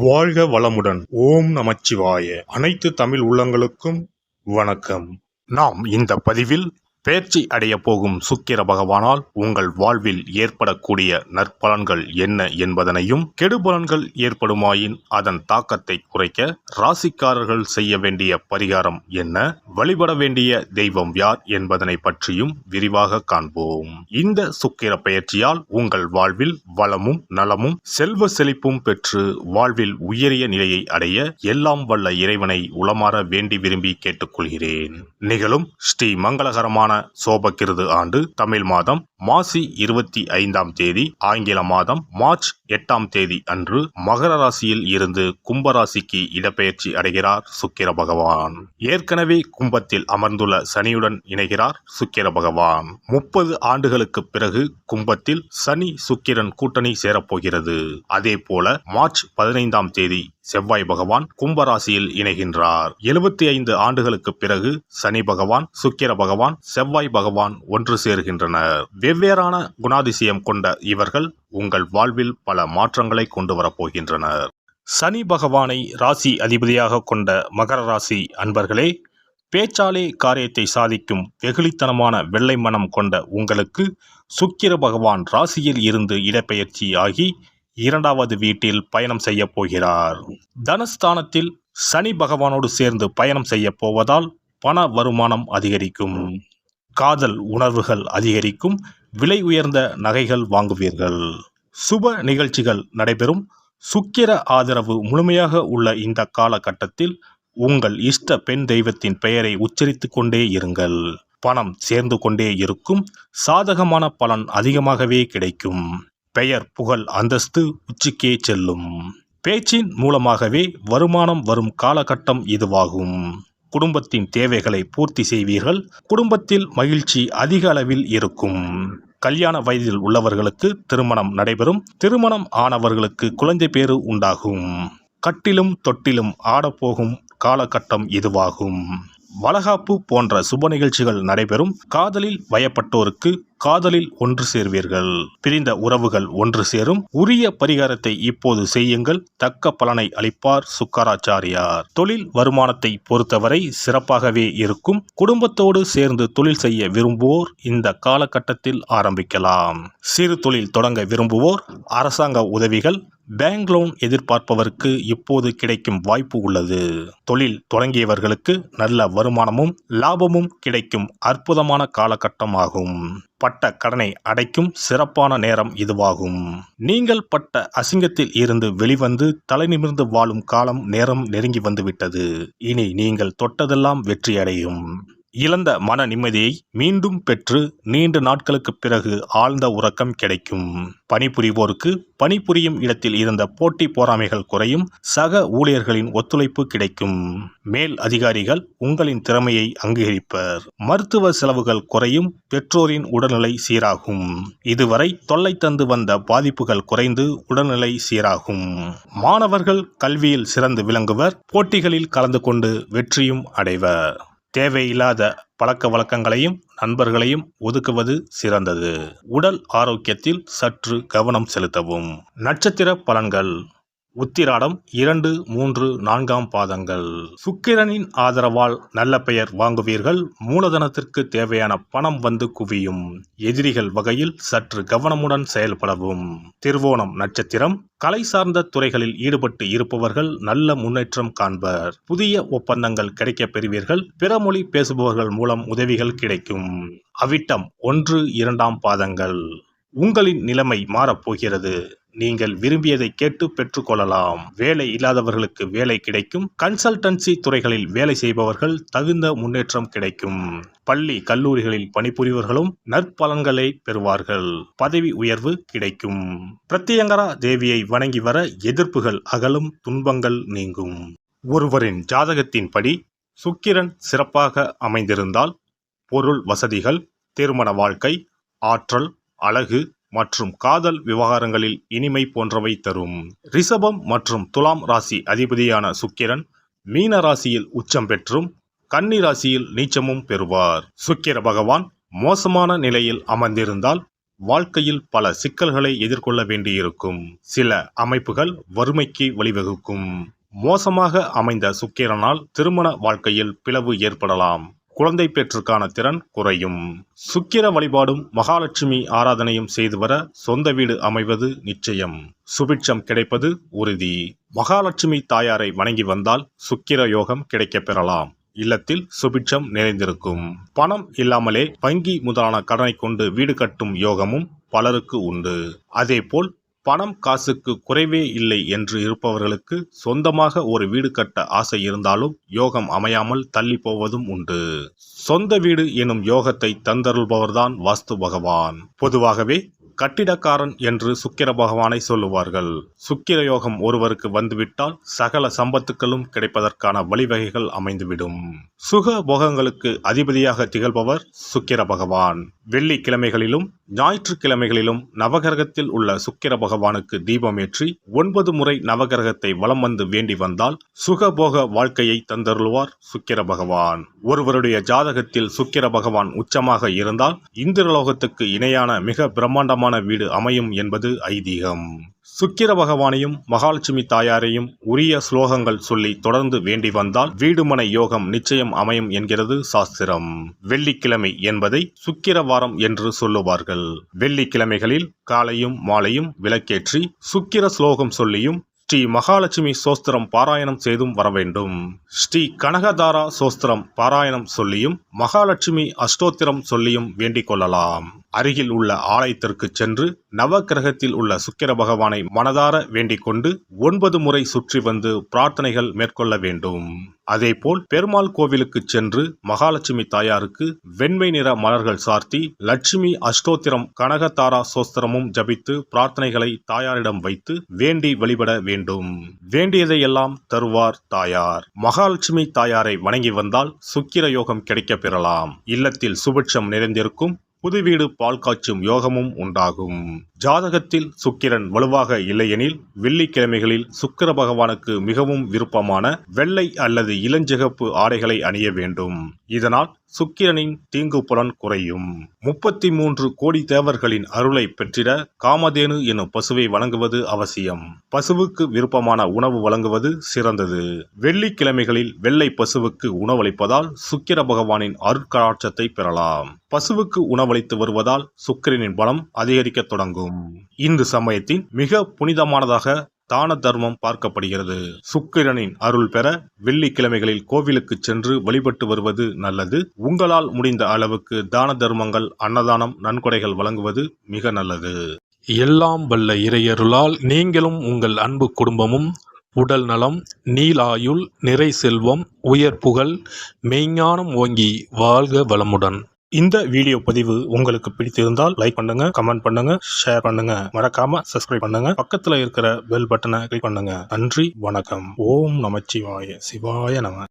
வாழ்க வளமுடன். ஓம் நமச்சிவாய. அனைத்து தமிழ் உள்ளங்களுக்கும் வணக்கம். நாம் இந்த பதிவில் பேர்ச்சி அடைய போகும் சுக்கிர பகவானால் உங்கள் வாழ்வில் ஏற்படக்கூடிய நற்பலன்கள் என்ன என்பதனையும், கெடுபலன்கள் ஏற்படுமாயின் அதன் தாக்கத்தை குறைக்க ராசிக்காரர்கள் செய்ய வேண்டிய பரிகாரம் என்ன, வழிபட வேண்டிய தெய்வம் யார் என்பதனை பற்றியும் விரிவாக காண்போம். இந்த சுக்கிர பெயர்ச்சியால் உங்கள் வாழ்வில் வளமும் நலமும் செல்வ செழிப்பும் பெற்று வாழ்வில் உயரிய நிலையை அடைய எல்லாம் வல்ல இறைவனை உளமாற வேண்டி விரும்பி கேட்டுக்கொள்கிறேன். நிகழும் ஸ்ரீ மங்களகரமான சோபகிருது ஆண்டு தமிழ் மாதம் மாசி 25ஆம் தேதி, ஆங்கில மாதம் மார்ச் 8ஆம் தேதி அன்று மகர ராசியில் இருந்து கும்பராசிக்கு இடப்பெயர்ச்சி அடைகிறார் சுக்கிர பகவான். ஏற்கனவே கும்பத்தில் அமர்ந்துள்ள சனியுடன் இணைகிறார் சுக்கிர பகவான். 30 ஆண்டுகளுக்கு பிறகு கும்பத்தில் சனி சுக்கிரன் கூட்டணி சேரப்போகிறது. அதே போல மார்ச் 15ஆம் தேதி செவ்வாய் பகவான் கும்பராசியில் இணைகின்றார். 75 ஆண்டுகளுக்கு பிறகு சனி பகவான், சுக்கிர பகவான், செவ்வாய் பகவான் ஒன்று சேர்கின்றனர். வெவ்வேறான குணாதிசயம் கொண்ட இவர்கள் உங்கள் வாழ்வில் பல மாற்றங்களை கொண்டு வரப்போகின்றனர். சனி பகவானை ராசி அதிபதியாக கொண்ட மகர ராசி அன்பர்களே, பேச்சாலே காரியத்தை சாதிக்கும் வெகுளித்தனமான வெள்ளை மனம் கொண்ட உங்களுக்கு சுக்கிர பகவான் ராசியில் இருந்து இடப்பெயர்ச்சி ஆகி 2வது வீட்டில் பயணம் செய்ய போகிறார். தனஸ்தானத்தில் சனி பகவானோடு சேர்ந்து பயணம் செய்ய போவதால் பண வருமானம் அதிகரிக்கும், காதல் உணர்வுகள் அதிகரிக்கும், விலை உயர்ந்த நகைகள் வாங்குவீர்கள், சுப நிகழ்ச்சிகள் நடைபெறும். சுக்கிர ஆதரவு முழுமையாக உள்ள இந்த காலகட்டத்தில் உங்கள் இஷ்ட பெண் தெய்வத்தின் பெயரை உச்சரித்து கொண்டே இருங்கள். பணம் சேர்ந்து கொண்டே இருக்கும். சாதகமான பலன் அதிகமாகவே கிடைக்கும். பெயர், புகழ், அந்தஸ்து உச்சிக்கே செல்லும். பேச்சின் மூலமாகவே வருமானம் வரும் காலகட்டம் இதுவாகும். குடும்பத்தின் தேவைகளை பூர்த்தி செய்வீர்கள். குடும்பத்தில் மகிழ்ச்சி அதிக அளவில் இருக்கும். கல்யாண வயதில் உள்ளவர்களுக்கு திருமணம் நடைபெறும். திருமணம் ஆனவர்களுக்கு குழந்தை பேறு உண்டாகும். கட்டிலும் தொட்டிலும் ஆடப்போகும் காலகட்டம் இதுவாகும். வளகாப்பு போன்ற சுப நிகழ்ச்சிகள் நடைபெறும். காதலில் வயப்பட்டோருக்கு காதலில் ஒன்று சேர்வீர்கள். பிரிந்த உறவுகள் ஒன்று சேரும். உரிய பரிகாரத்தை இப்போது செய்யுங்கள். தக்க பலனை அளிப்பார் சுக்கராச்சாரியார். தொழில் வருமானத்தை பொறுத்தவரை சிறப்பாகவே இருக்கும். குடும்பத்தோடு சேர்ந்து தொழில் செய்ய விரும்புவோர் இந்த காலகட்டத்தில் ஆரம்பிக்கலாம். சிறு தொழில் தொடங்க விரும்புவோர் அரசாங்க உதவிகள், பேங்க் லோன் எதிர்பார்ப்பவருக்கு இப்போது கிடைக்கும் வாய்ப்பு உள்ளது. தொழில் தொடங்கியவர்களுக்கு நல்ல வருமானமும் லாபமும் கிடைக்கும் அற்புதமான காலகட்டமாகும். பட்ட கடனை அடைக்கும் சிறப்பான நேரம் இதுவாகும். நீங்கள் பட்ட அசிங்கத்தில் இருந்து வெளிவந்து தலைநிமிர்ந்து வாழும் காலம் நேரம் நெருங்கி வந்துவிட்டது. இனி நீங்கள் தொட்டதெல்லாம் வெற்றியடையும். இழந்த மன நிம்மதியை மீண்டும் பெற்று நீண்ட நாட்களுக்கு பிறகு ஆழ்ந்த உறக்கம் கிடைக்கும். பணிபுரிவோருக்கு பணிபுரியும் இடத்தில் இருந்த போட்டி பொறாமைகள் குறையும். சக ஊழியர்களின் ஒத்துழைப்பு கிடைக்கும். மேல் அதிகாரிகள் உங்களின் திறமையை அங்கீகரிப்பர். மருத்துவ செலவுகள் குறையும். பெற்றோரின் உடல்நிலை சீராகும். இதுவரை தொல்லை தந்து வந்த பாதிப்புகள் குறைந்து உடல்நிலை சீராகும். மாணவர்கள் கல்வியில் சிறந்து விளங்குவர். போட்டிகளில் கலந்து கொண்டு வெற்றியும் அடைவர். தேவையில்லாத பழக்க வழக்கங்களையும் நண்பர்களையும் ஒதுக்குவது சிறந்தது. உடல் ஆரோக்கியத்தில் சற்று கவனம் செலுத்தவும். நட்சத்திர பலன்கள். உத்திராடம் 2, 3, 4ஆம் பாதங்கள். சுக்கிரனின் ஆதரவால் நல்ல பெயர் வாங்குவீர்கள். மூலதனத்திற்கு தேவையான பணம் வந்து குவியும். எதிரிகள் வகையில் சற்று கவனமுடன் செயல்படவும். திருவோணம் நட்சத்திரம். கலை சார்ந்த துறைகளில் ஈடுபட்டு இருப்பவர்கள் நல்ல முன்னேற்றம் காண்பர். புதிய ஒப்பந்தங்கள் கிடைக்கப் பெறுவீர்கள். பிற மொழி பேசுபவர்கள் மூலம் உதவிகள் கிடைக்கும். அவிட்டம் 1, 2ஆம் பாதங்கள். உங்களின் நிலைமை மாறப்போகிறது. நீங்கள் விரும்பியதை கேட்டு பெற்றுக்கொள்ளலாம். வேலை இல்லாதவர்களுக்கு வேலை கிடைக்கும். கன்சல்டன்சி துறைகளில் வேலை செய்பவர்கள் தகுந்த முன்னேற்றம் கிடைக்கும். பள்ளி கல்லூரிகளில் பணிபுரிவர்களும் நற்பலன்களை பெறுவார்கள். பதவி உயர்வு கிடைக்கும். பிரத்யங்கரா தேவியை வணங்கி வர எதிர்ப்புகள் அகலும். துன்பங்கள் நீங்கும். ஒருவரின் ஜாதகத்தின்படி சுக்கிரன் சிறப்பாக அமைந்திருந்தால் பொருள் வசதிகள், திருமண வாழ்க்கை, ஆற்றல், அழகு மற்றும் காதல் விவகாரங்களில் இனிமை போன்றவை தரும். ரிஷபம் மற்றும் துலாம் ராசி அதிபதியான சுக்கிரன் மீன ராசியில் உச்சம் பெற்றும் கன்னி ராசியில் நீச்சமும் பெறுவார். சுக்கிர பகவான் மோசமான நிலையில் அமர்ந்திருந்தால் வாழ்க்கையில் பல சிக்கல்களை எதிர்கொள்ள வேண்டியிருக்கும். சில அமைப்புகள் வறுமைக்கு வழிவகுக்கும். மோசமாக அமைந்த சுக்கிரனால் திருமண வாழ்க்கையில் பிளவு ஏற்படலாம். குழந்தை பேற்றுக்கான திறன் குறையும். சுக்கிர வழிபாடும் மகாலட்சுமி ஆராதனையும் செய்து வர சொந்த வீடு அமைவது நிச்சயம். சுபிட்சம் கிடைப்பது உறுதி. மகாலட்சுமி தாயாரை வணங்கி வந்தால் சுக்கிர யோகம் கிடைக்கப் பெறலாம். இல்லத்தில் சுபிட்சம் நிறைந்திருக்கும். பணம் இல்லாமலே வங்கி முதலான கடனை கொண்டு வீடு கட்டும் யோகமும் பலருக்கு உண்டு. அதேபோல் பணம் காசுக்கு குறைவே இல்லை என்று இருப்பவர்களுக்கு சொந்தமாக ஒரு வீடு கட்ட ஆசை இருந்தாலும் யோகம் அமையாமல் தள்ளி போவதும் உண்டு. சொந்த வீடு எனும் யோகத்தை தந்தருள்பவர்தான் வாஸ்து பகவான். பொதுவாகவே கட்டிடக்காரன் என்று சுக்கிர பகவானை சொல்லுவார்கள். சுக்கிர யோகம் ஒருவருக்கு வந்துவிட்டால் சகல சம்பத்துக்களும் கிடைப்பதற்கான வழிவகைகள் அமைந்துவிடும். சுக போகங்களுக்கு அதிபதியாக திகழ்பவர் சுக்கிர பகவான். வெள்ளிக்கிழமைகளிலும் ஞாயிற்றுக்கிழமைகளிலும் நவகிரகத்தில் உள்ள சுக்கிர பகவானுக்கு தீபமேற்றி 9 முறை நவகிரகத்தை வலம் வந்து வேண்டி வந்தால் சுகபோக வாழ்க்கையை தந்தருள்வார் சுக்கிர பகவான். ஒருவருடைய ஜாதகத்தில் சுக்கிர பகவான் உச்சமாக இருந்தால் இந்திரலோகத்துக்கு இணையான மிக பிரம்மாண்டமான வீடு அமையும் என்பது ஐதீகம். சுக்கிர பகவானையும் மகாலட்சுமி தாயாரையும் உரிய ஸ்லோகங்கள் சொல்லி தொடர்ந்து வேண்டி வந்தால் வீடுமனை யோகம் நிச்சயம் அமையும் என்கிறது சாஸ்திரம். வெள்ளிக்கிழமை என்பதை சுக்கிர வாரம் என்று சொல்லுவார்கள். வெள்ளிக்கிழமைகளில் காலையும் மாலையும் விளக்கேற்றி சுக்கிர ஸ்லோகம் சொல்லியும் ஸ்ரீ மகாலட்சுமி சோஸ்திரம் பாராயணம் செய்தும் வர வேண்டும். ஸ்ரீ கனகதாரா சோஸ்திரம் பாராயணம் சொல்லியும் மகாலட்சுமி அஷ்டோத்திரம் சொல்லியும் வேண்டிக் கொள்ளலாம். அருகில் உள்ள ஆலயத்திற்கு சென்று நவக்கிரகத்தில் உள்ள சுக்கிர பகவானை மனதார வேண்டிக் கொண்டு 9 முறை சுற்றி வந்து பிரார்த்தனைகள் மேற்கொள்ள வேண்டும். அதேபோல் பெருமாள் கோவிலுக்கு சென்று மகாலட்சுமி தாயாருக்கு வெண்மை நிற மலர்கள் சார்த்தி லட்சுமி அஷ்டோத்திரம் கனகதாரா சோஸ்திரமும் ஜபித்து பிரார்த்தனைகளை தாயாரிடம் வைத்து வேண்டி வழிபட வேண்டும். வேண்டியதையெல்லாம் தருவார் தாயார். மகாலட்சுமி தாயாரை வணங்கி வந்தால் சுக்கிர யோகம் கிடைக்கப் பெறலாம். இல்லத்தில் சுபிட்சம் நிறைந்திருக்கும். புது வீடு பால் காய்ச்சும் யோகமும் உண்டாகும். ஜாதகத்தில் சுக்கிரன் வலுவாக இல்லையெனில் வெள்ளிக்கிழமைகளில் சுக்கிர பகவானுக்கு மிகவும் விருப்பமான வெள்ளை அல்லது இளஞ்சிகப்பு ஆடைகளை அணிய வேண்டும். இதனால் சுக்கிரனின் தீங்கு புலன் குறையும். 33 கோடி தேவர்களின் அருளை பெற்றிட காமதேனு எனும் பசுவை வணங்குவது அவசியம். பசுவுக்கு விருப்பமான உணவு வழங்குவது சிறந்தது. வெள்ளிக்கிழமைகளில் வெள்ளை பசுவுக்கு உணவளிப்பதால் சுக்கிர பகவானின் அருட்கடாட்சத்தை பெறலாம். பசுவுக்கு உணவளித்து வருவதால் சுக்கிரனின் பலம் அதிகரிக்க தொடங்கும். இந்து சமயத்தின் மிக புனிதமானதாக தான தர்மம் பார்க்கப்படுகிறது. சுக்கிரனின் அருள் பெற வெள்ளிக்கிழமைகளில் கோவிலுக்கு சென்று வழிபட்டு வருவது நல்லது. உங்களால் முடிந்த அளவுக்கு தான தர்மங்கள், அன்னதானம், நன்கொடைகள் வழங்குவது மிக நல்லது. எல்லாம் வல்ல இறையருளால் நீங்களும் உங்கள் அன்பு குடும்பமும் உடல் நலம், நீலாயுள், நிறை செல்வம், உயர் புகழ், மெய்ஞானம் ஓங்கி வாழ்க வளமுடன். இந்த வீடியோ பதிவு உங்களுக்கு பிடித்திருந்தால் லைக் பண்ணுங்க, கமெண்ட் பண்ணுங்க, ஷேர் பண்ணுங்க. மறக்காம சப்ஸ்கிரைப் பண்ணுங்க. பக்கத்துல இருக்கிற பெல் பட்டனை கிளிக் பண்ணுங்க. நன்றி, வணக்கம். ஓம் நமச்சிவாய. சிவாய நம.